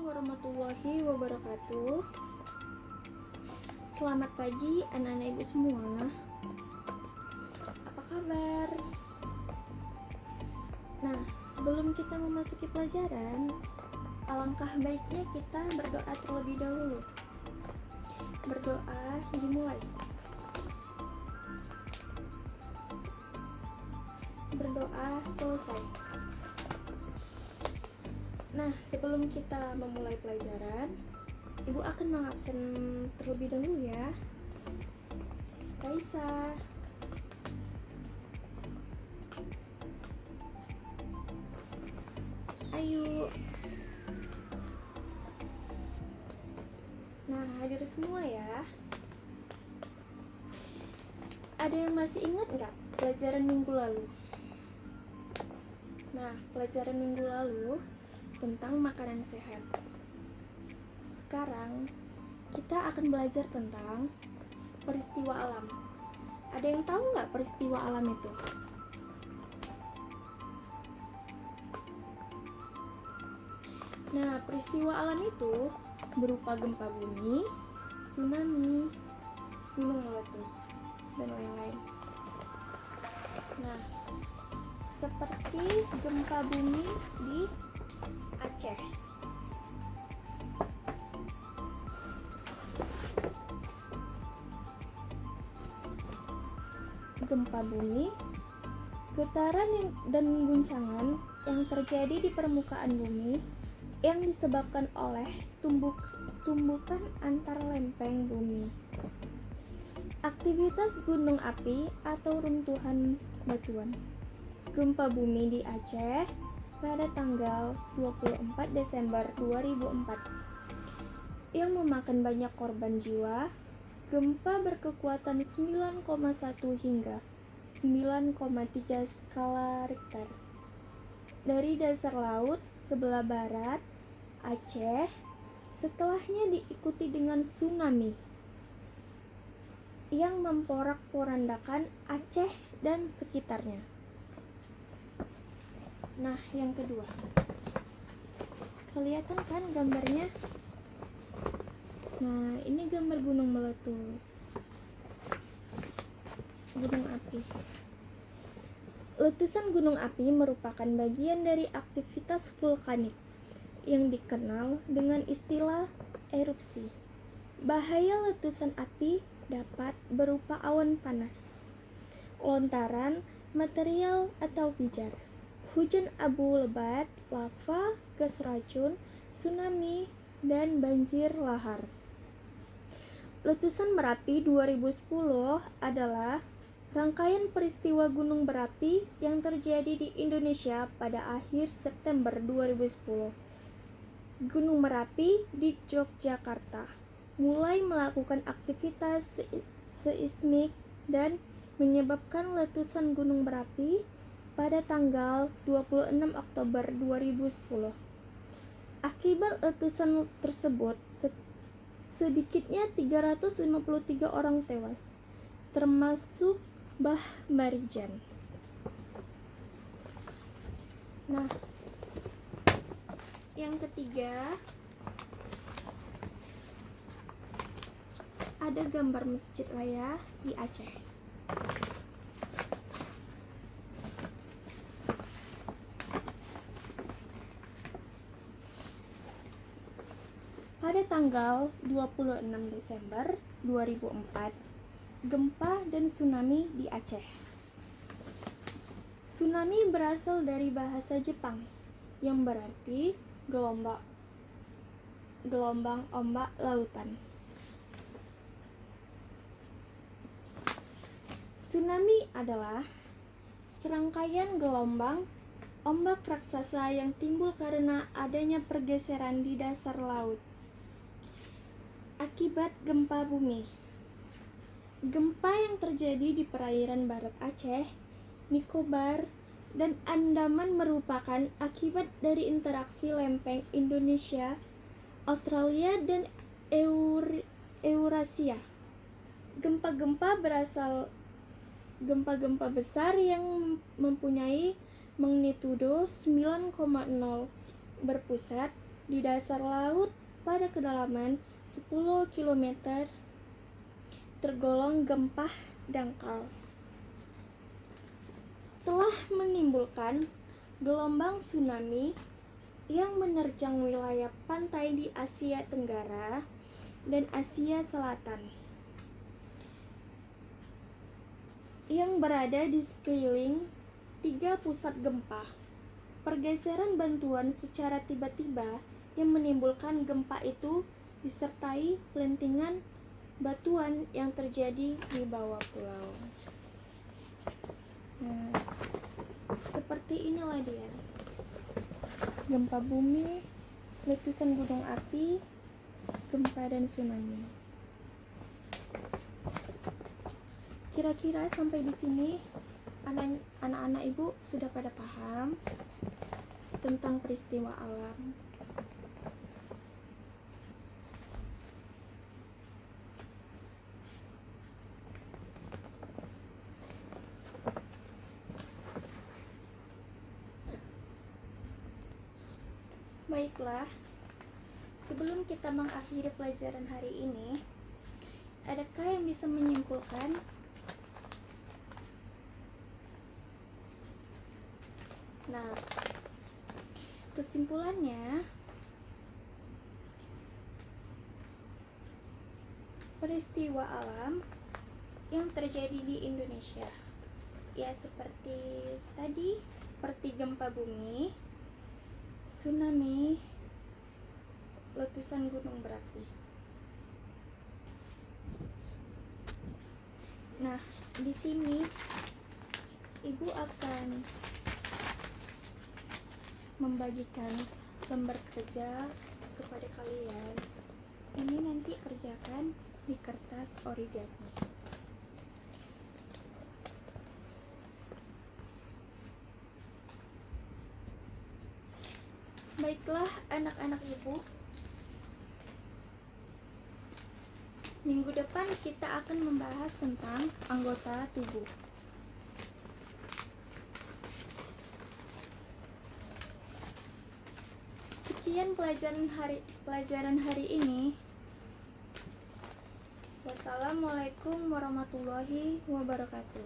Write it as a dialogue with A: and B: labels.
A: Assalamualaikum warahmatullahi wabarakatuh. Selamat pagi anak-anak ibu semua. Apa kabar? Nah, sebelum kita memasuki pelajaran, alangkah baiknya kita berdoa terlebih dahulu. Berdoa dimulai. Berdoa selesai. Nah, sebelum kita memulai pelajaran, Ibu akan mengabsen terlebih dahulu ya. Raisa. Ayo. Nah, hadir semua ya. Ada yang masih ingat nggak pelajaran minggu lalu? Nah, pelajaran minggu lalu tentang makanan sehat. Sekarang kita akan belajar tentang peristiwa alam. Ada yang tahu nggak peristiwa alam itu? Nah, peristiwa alam itu berupa gempa bumi, tsunami, gunung meletus, dan lain-lain. Nah, seperti gempa bumi di Aceh. Gempa bumi, getaran dan guncangan yang terjadi di permukaan bumi yang disebabkan oleh tumbukan antar lempeng bumi. Aktivitas gunung api atau runtuhan batuan. Gempa bumi di Aceh pada tanggal 24 Desember 2004 yang memakan banyak korban jiwa. Gempa berkekuatan 9,1 hingga 9,3 skala Richter dari dasar laut sebelah barat Aceh. Setelahnya diikuti dengan tsunami yang memporak-porandakan Aceh dan sekitarnya. Nah, yang kedua, kelihatan kan gambarnya? Nah, ini gambar gunung meletus, gunung api. Letusan gunung api merupakan bagian dari aktivitas vulkanik yang dikenal dengan istilah erupsi. Bahaya letusan api dapat berupa awan panas, lontaran material atau pijar, hujan abu lebat, lava, gas racun, tsunami, dan banjir lahar. Letusan Merapi 2010 adalah rangkaian peristiwa gunung berapi yang terjadi di Indonesia pada akhir September 2010. Gunung Merapi di Yogyakarta mulai melakukan aktivitas seismik dan menyebabkan letusan gunung berapi pada tanggal 26 Oktober 2010. Akibat letusan tersebut, sedikitnya 353 orang tewas, termasuk Mbah Marijan. Nah, yang ketiga, ada gambar Masjid Raya di Aceh. Pada tanggal 26 Desember 2004, gempa dan tsunami di Aceh. Tsunami berasal dari bahasa Jepang yang berarti gelombang ombak lautan. Tsunami adalah serangkaian gelombang ombak raksasa yang timbul karena adanya pergeseran di dasar laut akibat gempa bumi. Gempa yang terjadi di perairan barat Aceh, Nicobar, dan Andaman merupakan akibat dari interaksi lempeng Indonesia, Australia, dan Eurasia. Gempa-gempa besar yang mempunyai magnitudo 9,0 berpusat di dasar laut pada kedalaman 10 km tergolong gempa dangkal. Telah menimbulkan gelombang tsunami yang menerjang wilayah pantai di Asia Tenggara dan Asia Selatan yang berada di sekeliling 3 pusat gempa. Pergeseran bantuan secara tiba-tiba yang menimbulkan gempa itu disertai pelentingan batuan yang terjadi di bawah pulau. Nah, seperti inilah dia. Gempa bumi, letusan gunung api, gempa dan tsunami. Kira-kira sampai di sini anak-anak ibu sudah pada paham tentang peristiwa alam. Baiklah, sebelum kita mengakhiri pelajaran hari ini, adakah yang bisa menyimpulkan? Nah, kesimpulannya, peristiwa alam yang terjadi di Indonesia, ya seperti tadi, seperti gempa bumi, tsunami, letusan gunung berapi. Nah, di sini ibu akan membagikan lembar kerja kepada kalian. Ini nanti kerjakan di kertas origami. Baiklah anak-anak ibu, minggu depan kita akan membahas tentang anggota tubuh. Sekian pelajaran hari ini. Wassalamualaikum warahmatullahi wabarakatuh.